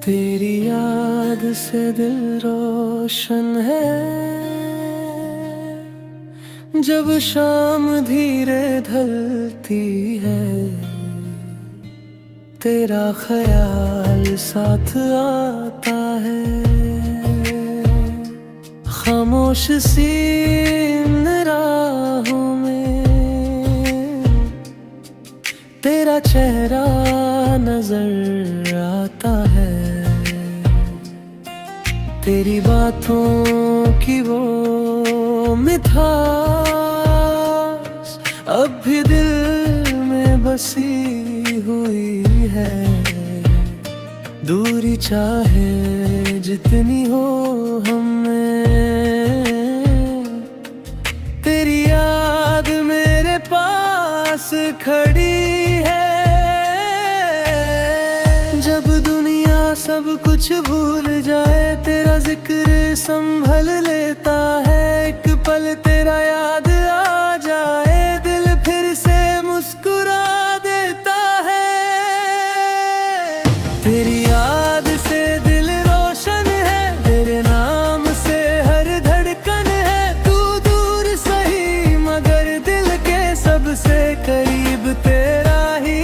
तेरी याद से दिल रोशन है। जब शाम धीरे ढलती है, तेरा ख्याल साथ आता है। खामोश सी इन राहों में तेरा चेहरा नजर आता है। तेरी बातों की वो मिठास अब भी दिल में बसी हुई है। दूरी चाहे जितनी हो हमें, तेरी याद मेरे पास खड़ी है। जब दुनिया सब कुछ भूल जाए, तेरा जिक्र संभल लेता है। एक पल तेरा याद आ जाए, दिल फिर से मुस्कुरा देता है। तेरी याद से दिल रोशन है, तेरे नाम से हर धड़कन है। तू दूर सही मगर दिल के सबसे करीब तेरा ही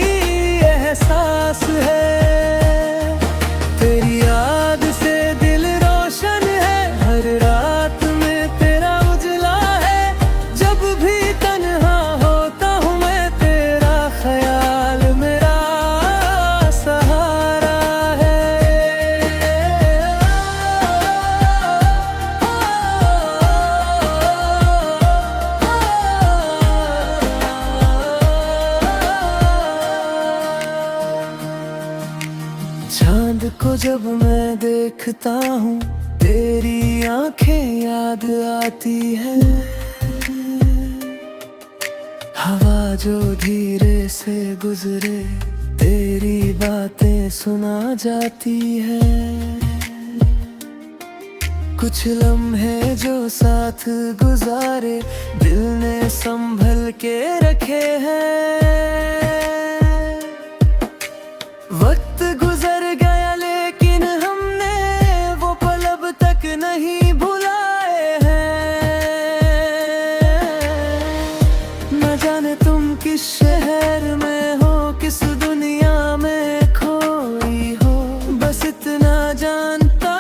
एहसास है। तेरी याद से दिल रोशन है, हर रात में तेरा उजला है। जब भी तन्हा होता हूँ मैं, तेरा ख्याल मेरा सहारा है। चांद को जब मैं देखता हूँ, तेरी आंखें याद आती है। हवा जो धीरे से गुजरे, तेरी बातें सुना जाती है। कुछ लम्हे जो साथ गुजारे, दिल ने संभल के रखे हैं। वक्त गुजर गया लेकिन हमने वो पल अब तक नहीं भुलाए हैं। न जाने तुम किस शहर में हो, किस दुनिया में खोई हो। बस इतना जानता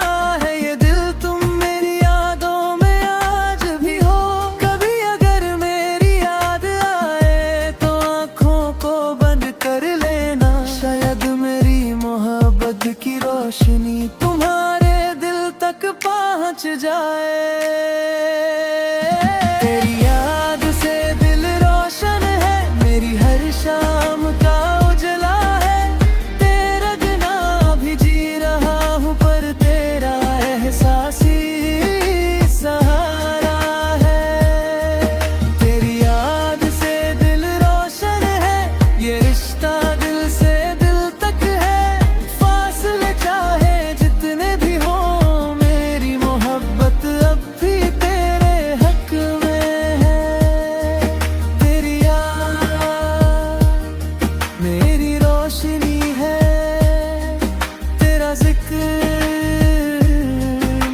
है ये दिल, तुम मेरी यादों में आज भी हो। कभी अगर मेरी याद आए तो आँखों को बंद कर लेना। शायद मेरी मोहब्बत की रोशनी तुम्हारे दिल तक पहुंच जाए। तेरी याद से दिल रोशन है, मेरी हर शाम का उजला है। तेरा बिना भी जी रहा हूँ, पर तेरा एहसास ही सहारा है। तेरी याद से दिल रोशन है, ये रिश्ता दिल से दिल तक है। फासले चाहे जितने भी हो, मेरी मोहब्बत अब भी तेरे हक में है। तेरी याद मेरी रोशनी है, तेरा जिक्र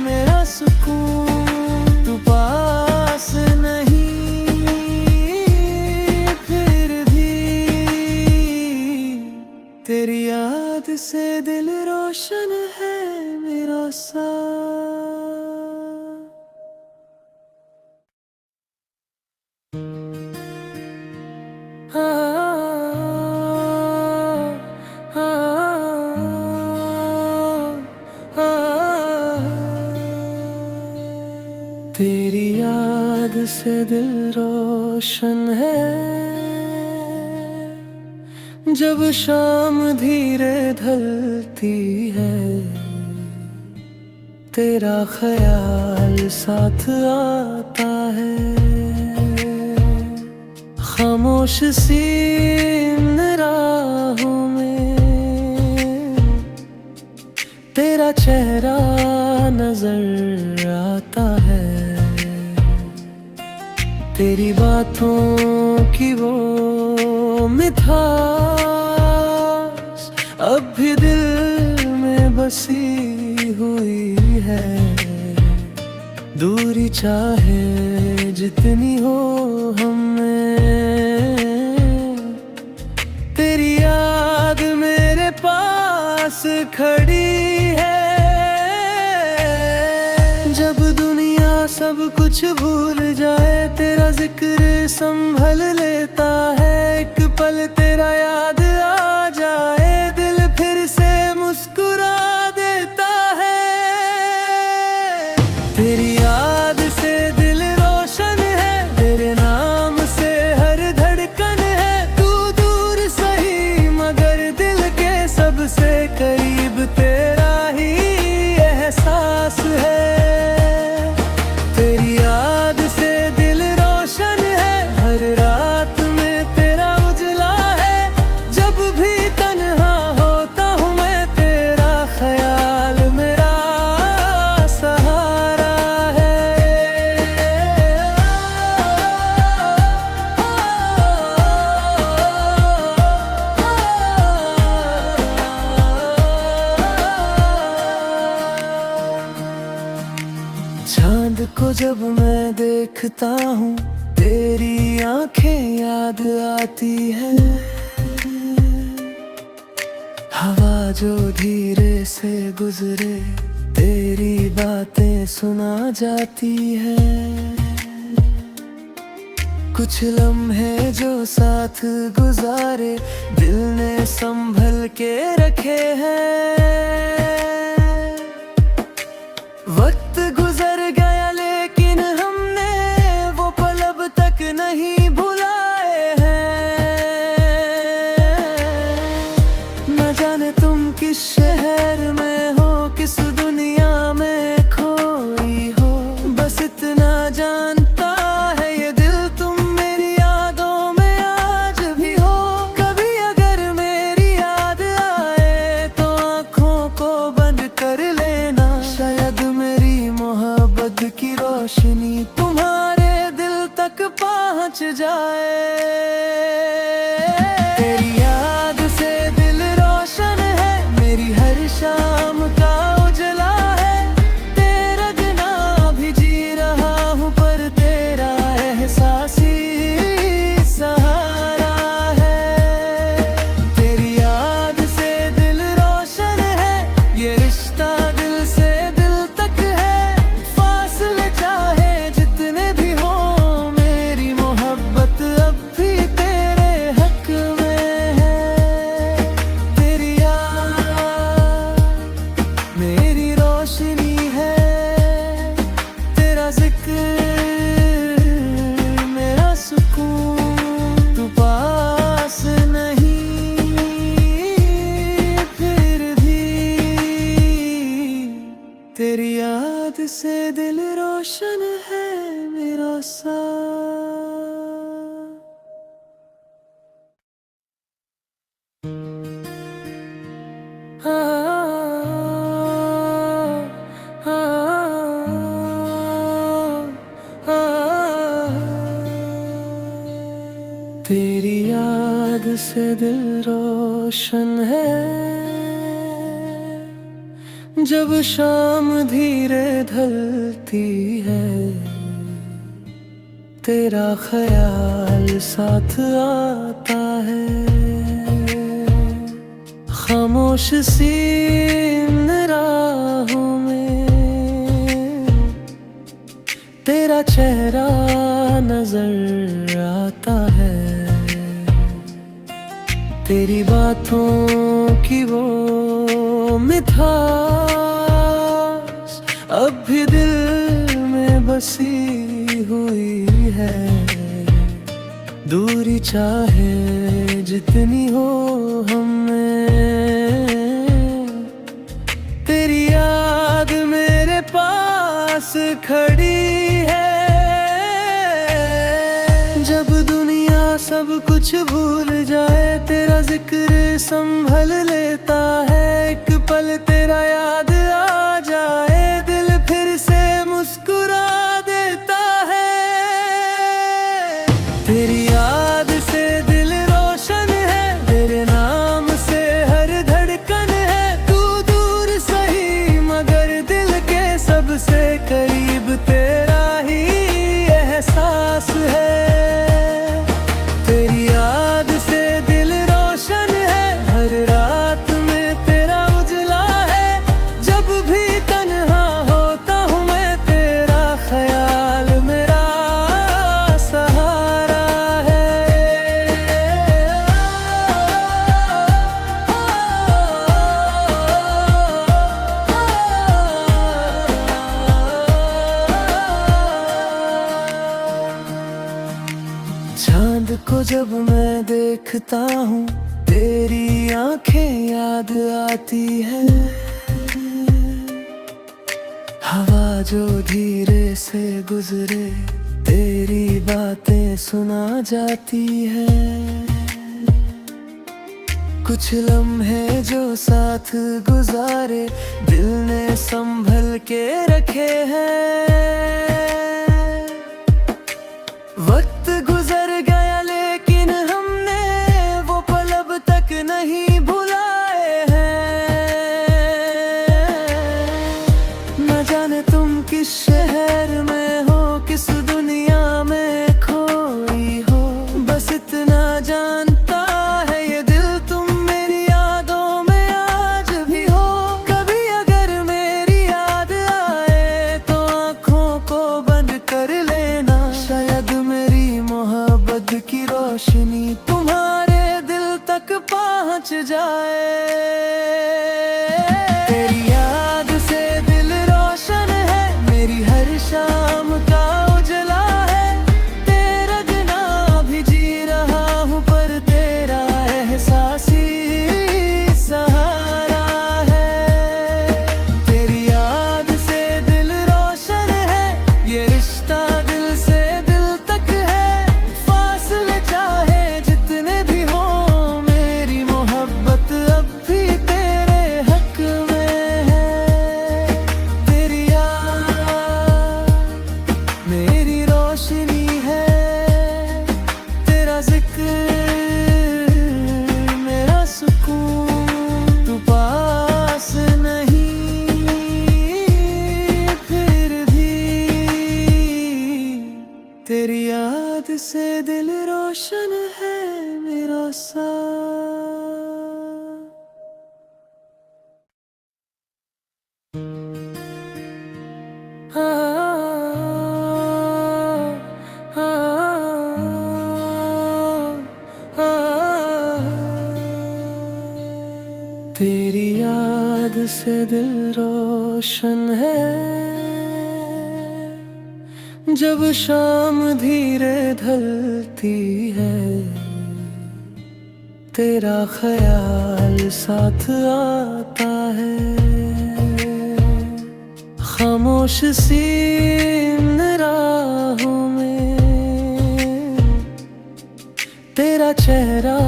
मेरा सुकून। तू पास नहीं फिर भी, तेरी याद से दिल रोशन है मेरा सा। तेरी याद से दिल रोशन है। जब शाम धीरे ढलती है, तेरा ख्याल साथ आता है। खामोश सी इन राहों में तेरा चेहरा नजर आता है, तेरी बातों की वो मिठास अब भी दिल में बसी हुई है। दूरी चाहे जितनी हो हमें, तेरी याद मेरे पास खड़ी है। जब दुनिया सब कुछ भूल जाए, तेरा जिक्र संभल लेता है। एक पल तेरा याद आ जाए, दिल फिर से मुस्कुरा देता है। तेरी याद से दिल रोशन है, तेरे नाम से हर धड़कन है। तू दूर सही मगर दिल के सबसे करीब तेरा ही एहसास है। तेरी याद से दिल रोशन है, हर रात में तेरा उजला है। जब भी तन्हा होता हूँ मैं, तेरा ख्याल मेरा सहारा है। चांद को जब मैं देखता हूँ, तेरी आंखें याद आती है। हवा जो धीरे से गुजरे, तेरी बातें सुना जाती है। कुछ लम्हे जो साथ गुजारे, दिल ने संभल के रखे हैं। वक्त गुजर गया लेकिन हमने वो पल अब तक नहीं भुलाए हैं। न जाने तुम किस शहर में हो, किस दुनिया में खोई हो। बस इतना जानता है ये दिल, तुम मेरी यादों में आज भी हो। कभी अगर मेरी याद आए तो आँखों को बंद कर लेना। शायद मेरी मोहब्बत की रोशनी तुम्हारे दिल तक पहुंच जाए। तेरी याद से दिल रोशन है, मेरी हर शाम का उजला है। तेरा बिना भी जी रहा हूँ, पर तेरा एहसास ही सहारा है। तेरी याद से दिल रोशन है, ये रिश्ता दिल से दिल तक है। फासले चाहे जितने भी हो, मेरी मोहब्बत अब भी तेरे हक में है। तेरी याद मेरी रोशनी है, तेरा जिक्र मेरा सुकून। तू पास नहीं फिर भी, तेरी याद से दिल रोशन है मेरा सा। तेरी याद से दिल रोशन है, जब शाम धीरे ढलती है। तेरा ख्याल साथ आता है, खामोश सी इन राहों में तेरा चेहरा नजर आता है। तेरी बातों की वो मिठास अब भी दिल में बसी हुई है। दूरी चाहे जितनी हो हमें, तेरी याद मेरे पास खड़ी है। जब दुनिया सब कुछ भूल जाए, तेरा जिक्र संभल लेता है। एक पल तेरा याद तन्हा होता हूँ मैं, तेरा ख्याल मेरा सहारा है। चांद को जब मैं देखता हूँ, तेरी आंखें याद आती है। हवा जो धीरे से गुजरे, तेरी बातें सुना जाती है। कुछ लम्हे जो साथ गुजारे, दिल ने संभल के रखे हैं। वक्त गुजर गया लेकिन हमने वो पल अब तक नहीं भुलाए हैं। न जाने तुम किस शहर में हो, किस दुनिया में खोई हो, बस इतना जानता है ये दिल तुम मेरी यादों में आज भी हो। कभी अगर मेरी याद आए तो आँखों को बंद कर लेना, शायद मेरी मोहब्बत की रोशनी तुम्हारे दिल तक पहुंच जाए। तेरी याद से दिल रोशन है, मेरी हर शाम का उजला है। तेरा बिना भी जी रहा हूँ, पर तेरा एहसास ही सहारा है। तेरी याद से दिल रोशन है, ये रिश्ता दिल से दिल तक है। फासले चाहे जितने भी हो, मेरी मोहब्बत अब भी तेरे हक में है। तेरी याद मेरी रोशनी है, तेरा जिक्र मेरा सुकून। तू पास नहीं फिर भी, तेरी याद से दिल रोशन है मेरा सा। तेरी याद से दिल रोशन है, जब शाम धीरे ढलती है। तेरा ख्याल साथ आता है, खामोश सी इन राहों में तेरा चेहरा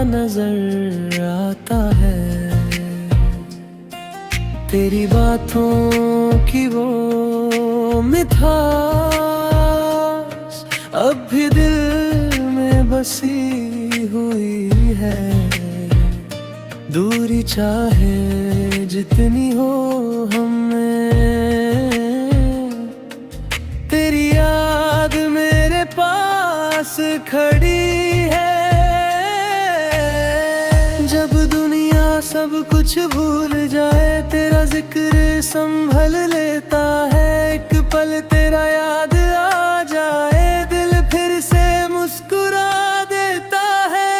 नजर आता है। तेरी बातों की वो मिठास अब भी दिल में बसी हुई है। दूरी चाहे जितनी हो हमें, तेरी याद मेरे पास खड़ी है। जब दुनिया सब कुछ भूल जाए, तेरा जिक्र संभल लेता है। एक पल तेरा याद आ जाए, दिल फिर से मुस्कुरा देता है।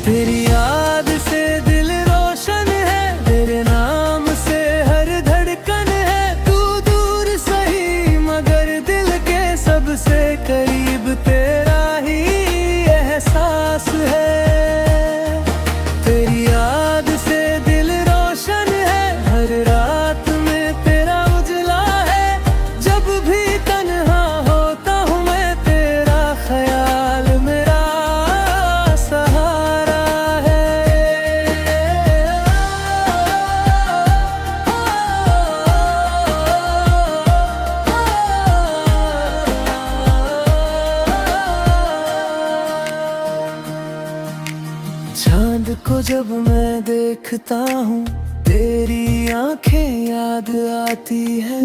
तेरी याद से दिल रोशन है, तेरे नाम से हर धड़कन है। तू दूर सही मगर दिल के सबसे करीब, तेरा ही एहसास है। तेरी याद से दिल रोशन है, हर रात में तेरा उजला है। जब भी तन्हा होता हूँ मैं, तेरा ख्याल मेरा सहारा है। चांद को जब मैं देखता हूँ, तेरी आंखें याद आती है।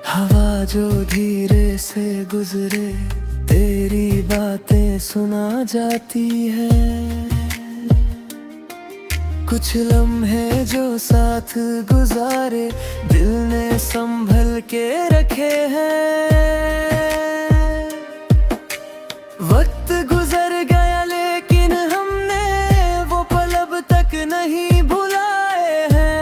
हवा जो धीरे से गुजरे, तेरी बातें सुना जाती है। कुछ लम्हे जो साथ गुजारे दिल ने संभल के रखे हैं। वक्त गुजर गया लेकिन हमने वो पल अब तक नहीं भुलाए हैं।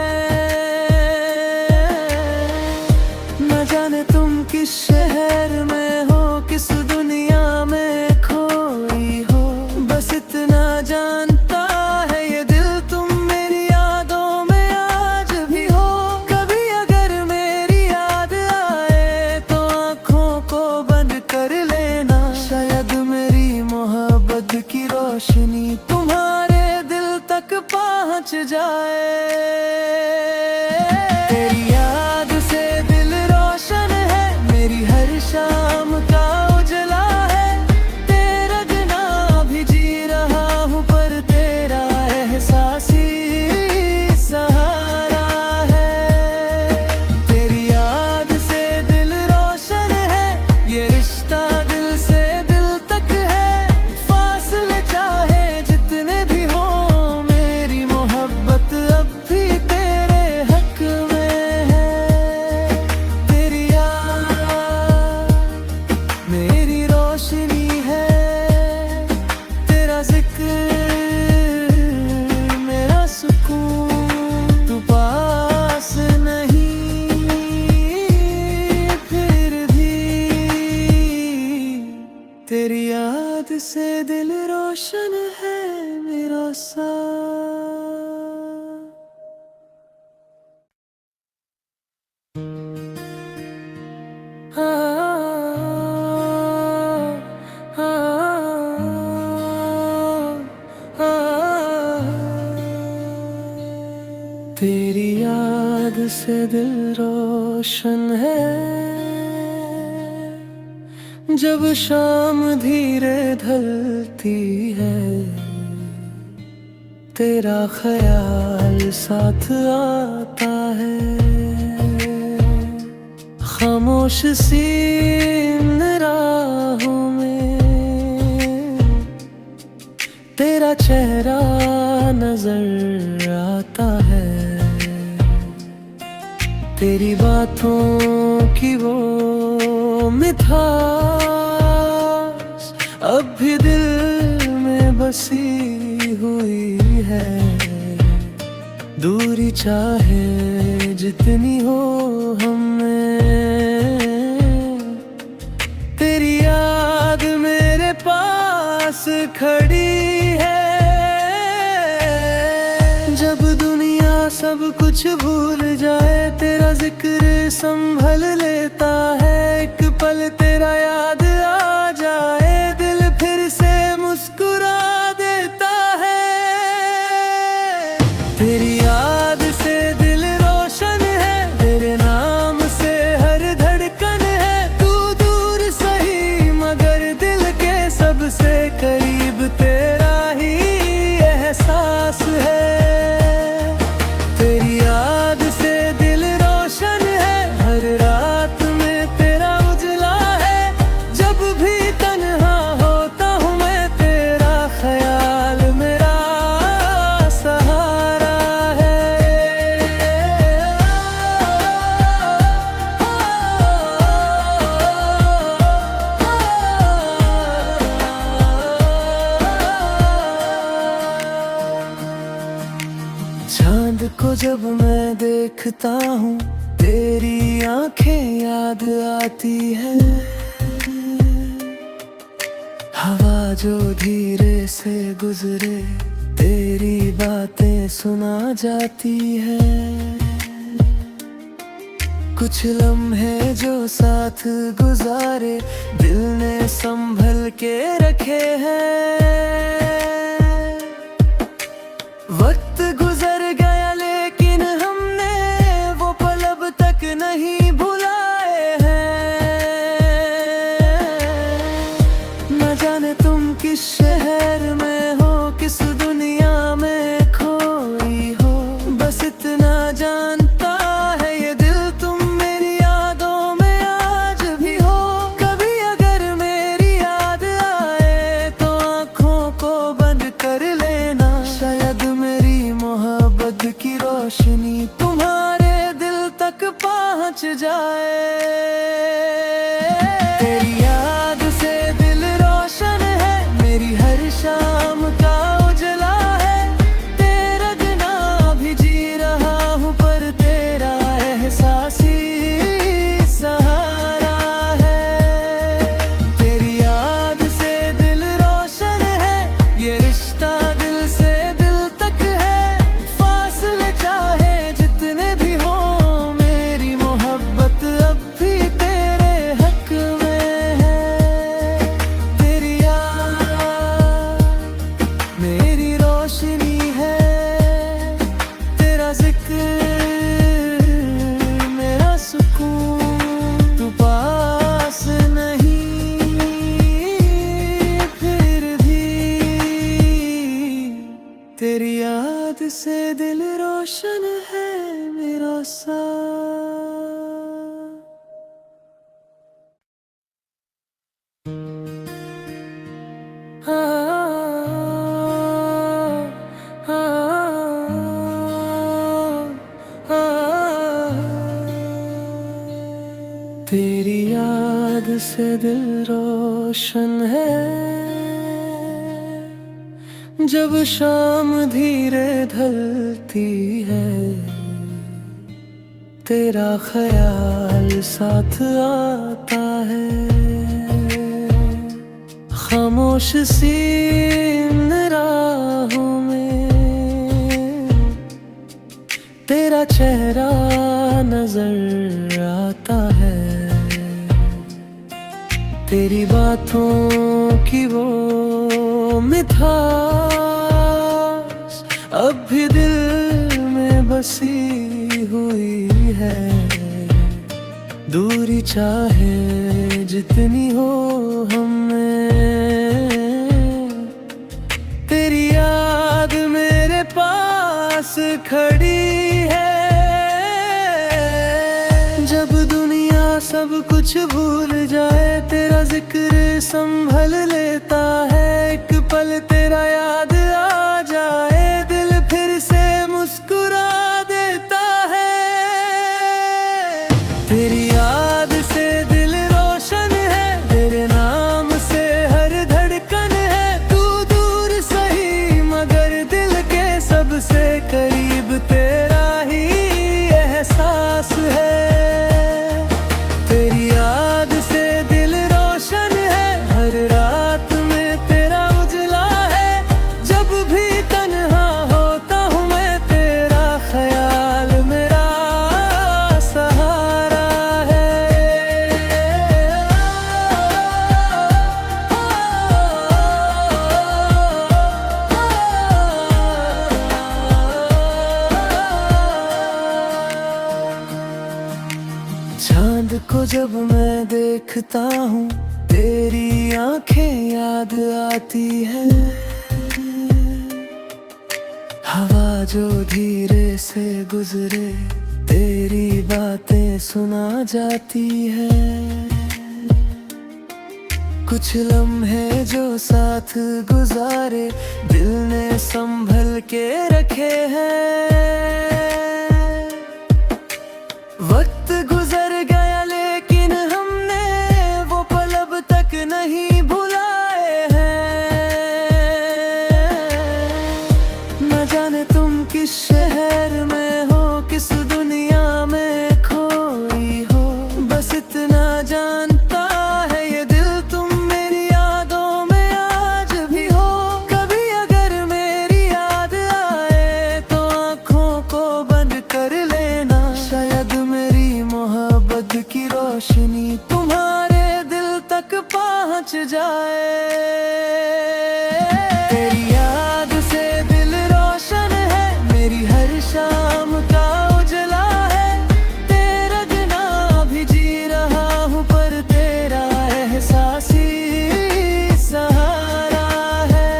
न जाने तुम किस शहर में हो, किस दुनिया में खोई हो, बस इतना जानता है ये दिल तुम मेरी यादों में आज भी हो। कभी अगर मेरी याद आए तो आँखों को बंद कर लेना, शायद मेरी मोहब्बत की रोशनी तुम्हारे दिल तक पहुँच जाए। तेरी याद से दिल रोशन है, मेरी हर शाम का उजला है। तेरा बिना भी जी रहा हूँ पर तेरा एहसास ही सहारा है। तेरी याद से दिल रोशन है, ये रिश्ता दिल से दिल तक है। फासले चाहे जितने भी हो, मेरी मोहब्बत अब भी तेरे हक में है। तेरी याद मेरी रोशनी है, तेरा जिक्र मेरा सुकून। तू पास नहीं फिर भी तेरी याद से दिल रोशन है मेरा सा। तेरी याद से दिल रोशन है, जब शाम धीरे ढलती है। तेरा ख्याल साथ आता है, खामोश सी इन राहों में तेरा चेहरा नजर आता है। तेरी बातों की वो मिठास अब भी दिल में बसी हुई है। दूरी चाहे जितनी हो हमें, तेरी याद मेरे पास खड़ी है। जब दुनिया सब कुछ भूल जाए, तेरा जिक्र संभल लेता है। एक पल तेरा याद आ जाए, दिल फिर से मुस्कुरा देता है। तेरी याद से दिल रोशन है, तेरे नाम से हर धड़कन है। तू दूर सही मगर दिल के सबसे करीब तेरा ही एहसास है। तेरी याद से दिल रोशन है, हर रात में तेरा उजला है। जब भी तन्हा होता हूँ मैं, तेरा ख्याल मेरा सहारा है। चांद को जब मैं देखता हूँ, तेरी आंखें याद आती है। हवा जो धीरे से गुजरे, तेरी बातें सुना जाती है। कुछ लम्हे जो साथ गुजारे दिल ने संभल के रखे हैं। वक्त गुजर गया लेकिन हमने वो पल अब तक नहीं भुलाए हैं। न जाने तुम किस शहर में हो, किस दुनिया में खोई हो, बस इतना जानता है ये दिल तुम मेरी यादों में आज भी हो। कभी अगर मेरी याद आए तो आँखों को रोशनी तुम्हारे दिल तक पहुंच जाए। तेरी याद से दिल रोशन है, मेरी हर शाम का उजला है। तेरा बिना भी जी रहा हूँ, पर तेरा एहसास ही सहारा है। तेरी याद से दिल रोशन है, ये रिश्ता दिल से दिल तक है। फासले चाहे जितने भी हो, मेरी मोहब्बत अब भी तेरे हक में है। तेरी याद मेरी रोशनी है, तेरा जिक्र मेरा सुकून। तू पास नहीं फिर भी तेरी याद से दिल रोशन है मेरा सा। तेरी याद से दिल रोशन है, जब शाम धीरे ढलती है। तेरा ख्याल साथ आता है, खामोश सी इन राहों में तेरा चेहरा नजर आता है। तेरी बातों की वो मिठास अब भी दिल में बसी हुई है। दूरी चाहे जितनी हो हमें, तेरी याद मेरे पास खड़ी है। जब दुनिया सब कुछ भूल जाए, तेरा जिक्र संभल लेता है। एक पल तेरा याद आ जाए, दिल फिर से मुस्कुरा देता है। तेरी याद से दिल रोशन है, तेरे नाम से हर धड़कन है। तू दूर सही मगर दिल के सबसे करीब तेरा ही एहसास है। तेरी याद से दिल रोशन है, हर रात में तेरा उजला है। जब भी तन्हा होता हूँ मैं, तेरा ख्याल मेरा सहारा है। चांद को जब मैं देखता हूँ, तेरी आंखें याद आती है। हवा जो धीरे से गुजरे, तेरी बातें सुना जाती है। कुछ लम्हे जो साथ गुजारे, दिल ने संभल के रखे हैं। वक्त गुजर गया लेकिन हमने वो पल अब तक नहीं भुलाए हैं। न जाने तुम किस शहर में हो, किस दुनिया में खोई हो। बस इतना जानता है ये दिल, तुम मेरी यादों में आज भी हो। कभी अगर मेरी याद आए तो आँखों को बंद कर लेना। शायद मेरी मोहब्बत की रोशनी तुम्हारे दिल तक पहुंच जाए। तेरी याद से दिल रोशन है, मेरी हर शाम का उजला है। तेरा बिना भी जी रहा हूँ, पर तेरा एहसास ही सहारा है।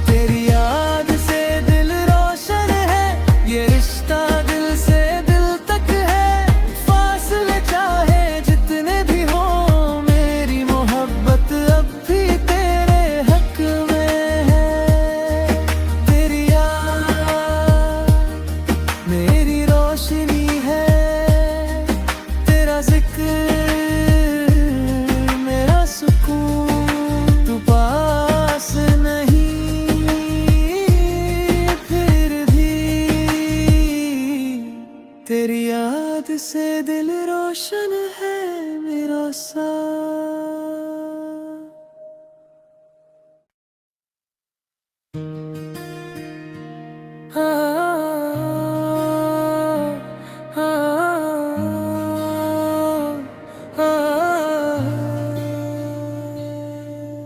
तेरी याद से दिल रोशन है, ये रिश्ता दिल से दिल तक है। फासले चाहे जितने भी हो, मेरी मोहब्बत अब तेरी याद से दिल रोशन है मेरा सा।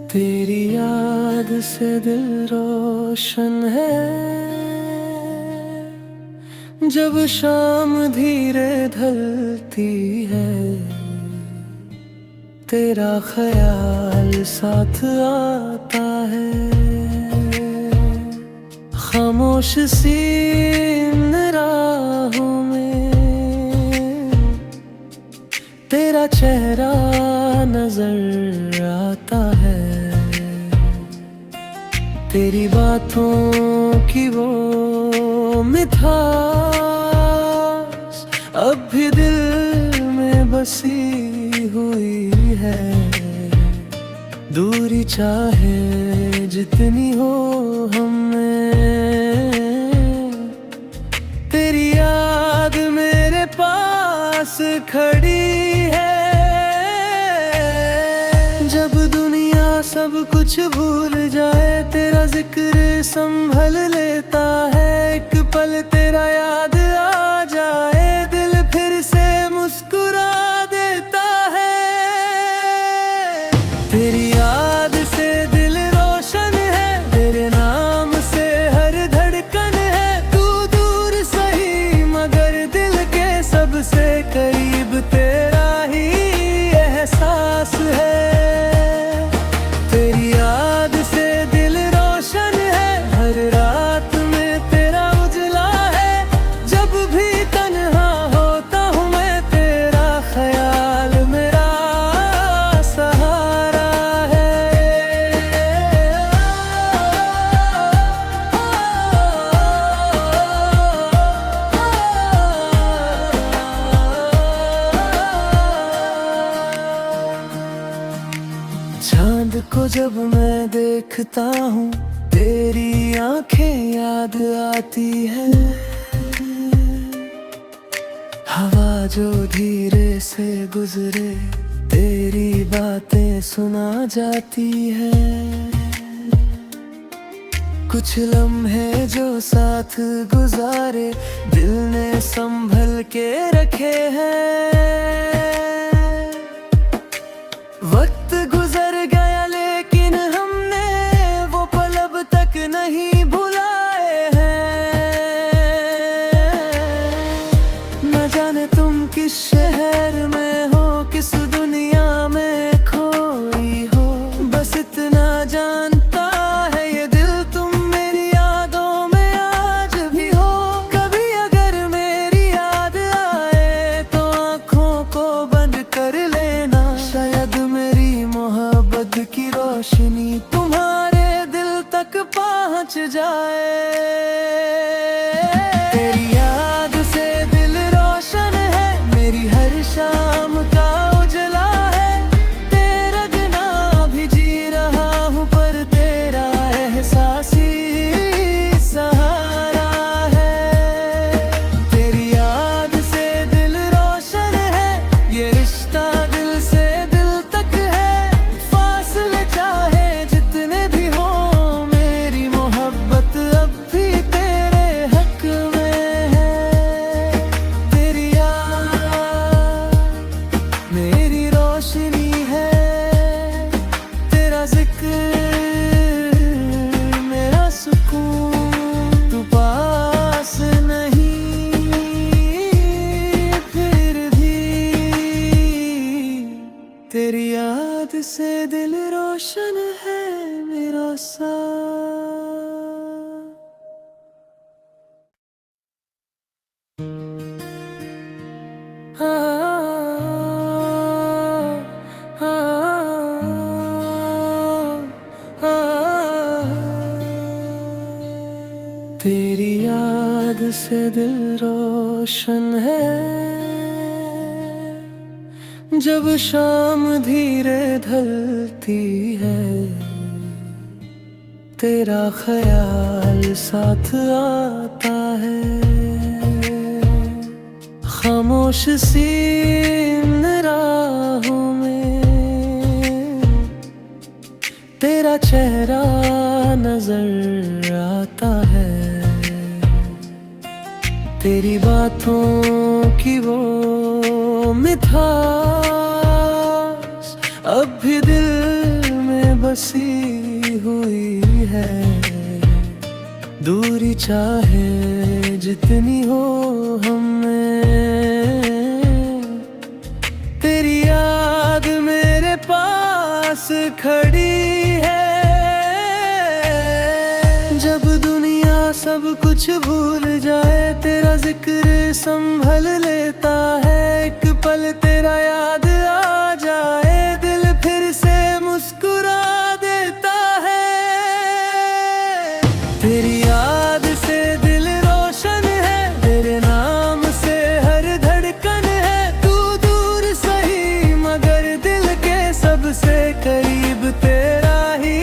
तेरी याद से दिल रोशन है, जब शाम धीरे ढलती है तेरा ख्याल साथ आता है। खामोश सी इन राहों में तेरा चेहरा नजर आता है। तेरी बातों की वो मिठास अब भी दिल में बसी हुई है। दूरी चाहे जितनी हो हमें, तेरी याद मेरे पास खड़ी है। जब दुनिया सब कुछ भूल जाए तेरा जिक्र संभल लेता है। एक पल तेरा याद आ जाए दिल फिर से मुस्कुरा देता है। तेरी याद से दिल रोशन है, तेरे नाम से हर धड़कन है। तू दूर सही मगर दिल के सबसे करीब तेरा ही एहसास है। तेरी याद से दिल रोशन है, हर रात में तेरा उजला है। जब भी तन्हा होता हूँ मैं तेरा ख्याल मेरा सहारा है। चांद को जब मैं देखता हूँ तेरी आंखें याद आती है। हवा जो धीरे से गुजरे तेरी बातें सुना जाती है। कुछ लम्हे जो साथ गुजारे दिल ने संभल के रखे हैं। वक्त गुजर गया लेकिन हमने वो पल अब तक नहीं भुलाए हैं। न जाने तुम किस शहर में हो, किस दुनिया में खोई हो। बस इतना जानता है ये दिल तुम मेरी यादों में आज भी हो। कभी अगर मेरी याद आए तो आँखों को बंद कर लेना। शायद मेरी मोहब्बत की रोशनी तुम्हारे दिल तक पहुंच जाए। तेरी याद से दिल रोशन है, मेरी हर शाम का उजला है। तेरा बिना भी जी रहा हूँ पर तेरा एहसास ही सहारा है। तेरी याद से दिल रोशन है, ये रिश्ता दिल से दिल तक है। फासले चाहे जितने भी हो मेरी मोहब्बत अब भी तेरे हक में है। तेरी याद मेरी रोशनी है, तेरा जिक्र मेरा सुकून। तू पास नहीं फिर भी तेरी याद से दिल रोशन है मेरा सा। तेरी याद से दिल रोशन है, जब शाम धीरे ढलती है तेरा ख्याल साथ आता है। खामोश सी इन राहों में तेरा चेहरा नजर आता है। तेरी बातों की वो मिठास अब भी दिल में बसी हुई है। दूरी चाहे जितनी हो हमें, तेरी याद मेरे पास खड़ी है। जब दुनिया सब कुछ भूल जाए, तेरा जिक्र संभल लेता है। एक पल तेरा याद आ जाए, दिल फिर से मुस्कुरा देता है। तेरी याद से दिल रोशन है, तेरे नाम से हर धड़कन है। तू दूर सही मगर दिल के सबसे करीब तेरा ही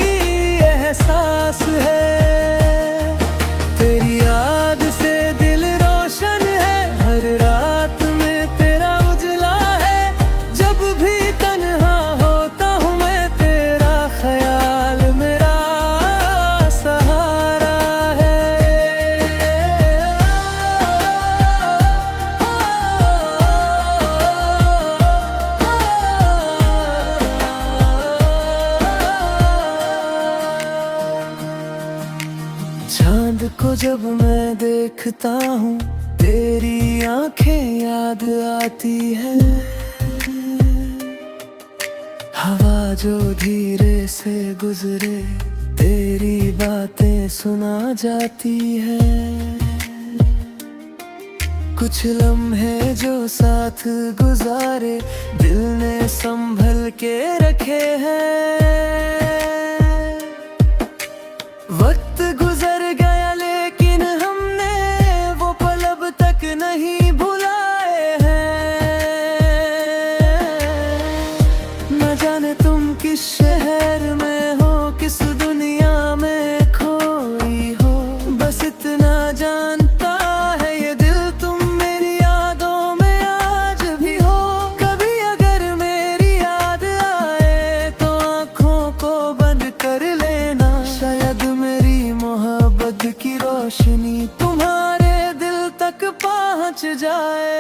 एहसास है। तेरी याद से दिल रोशन है, हर रात में तेरा उजला है। जब भी तन्हा होता हूँ मैं, तेरा ख्याल मेरा सहारा है। चांद को जब मैं देखता हूँ, तेरी आंखें याद आती है। हवा जो धीरे से गुजरे, तेरी बातें सुना जाती है। कुछ लम्हे जो साथ गुजारे, दिल ने संभल के रखे हैं। वक्त गुजर गया लेकिन हमने वो पल अब तक नहीं भुलाए हैं। न जाने तुम किस शहर में हो, किस दुनिया में खोई हो। बस इतना जानता है ये दिल, तुम मेरी यादों में आज भी हो। कभी अगर मेरी याद आए तो आँखों को बंद कर लेना। शायद मेरी मोहब्बत की रोशनी तुम्हारे दिल तक पहुंच जाए।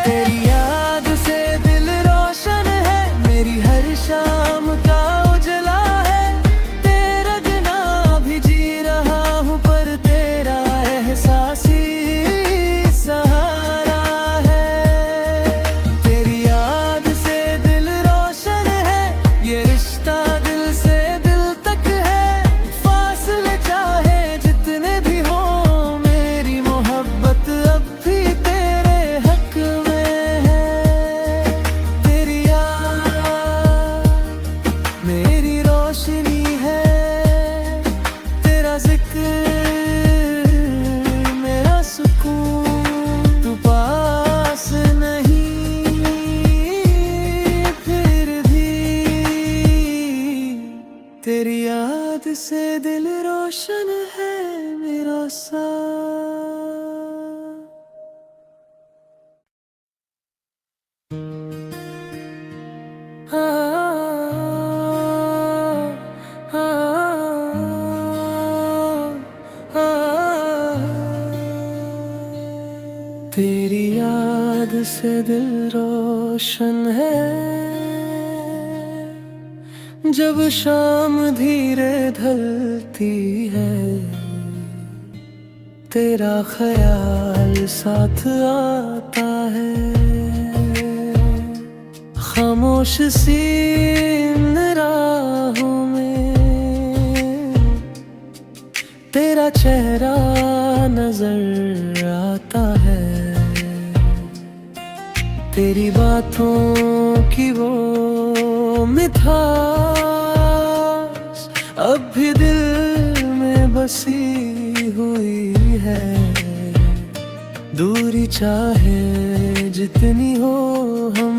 तेरी याद से दिल रोशन है, मेरी हर शाम का उजला है। तेरा बिना भी जी रहा हूँ, पर तेरा एहसास ही सहारा है। तेरी याद से दिल रोशन है, ये रिश्ता दिल से दिल तक है। फासले चाहे जितने भी हो, मेरी मोहब्बत अब भी तेरे हक में है। तेरी याद मेरी रोशनी है, तेरा जिक्र मेरा सुकून। तू पास नहीं फिर भी, तेरी याद से दिल रोशन है मेरा सा। तेरी याद से दिल रोशन है, जब शाम धीरे ढलती है। तेरा ख्याल साथ आता है। खामोश सी इन राहों में तेरा चेहरा नजर आता है। तेरी बातों की वो मिठास अब भी दिल में बसी हुई है। दूरी चाहे जितनी हो हम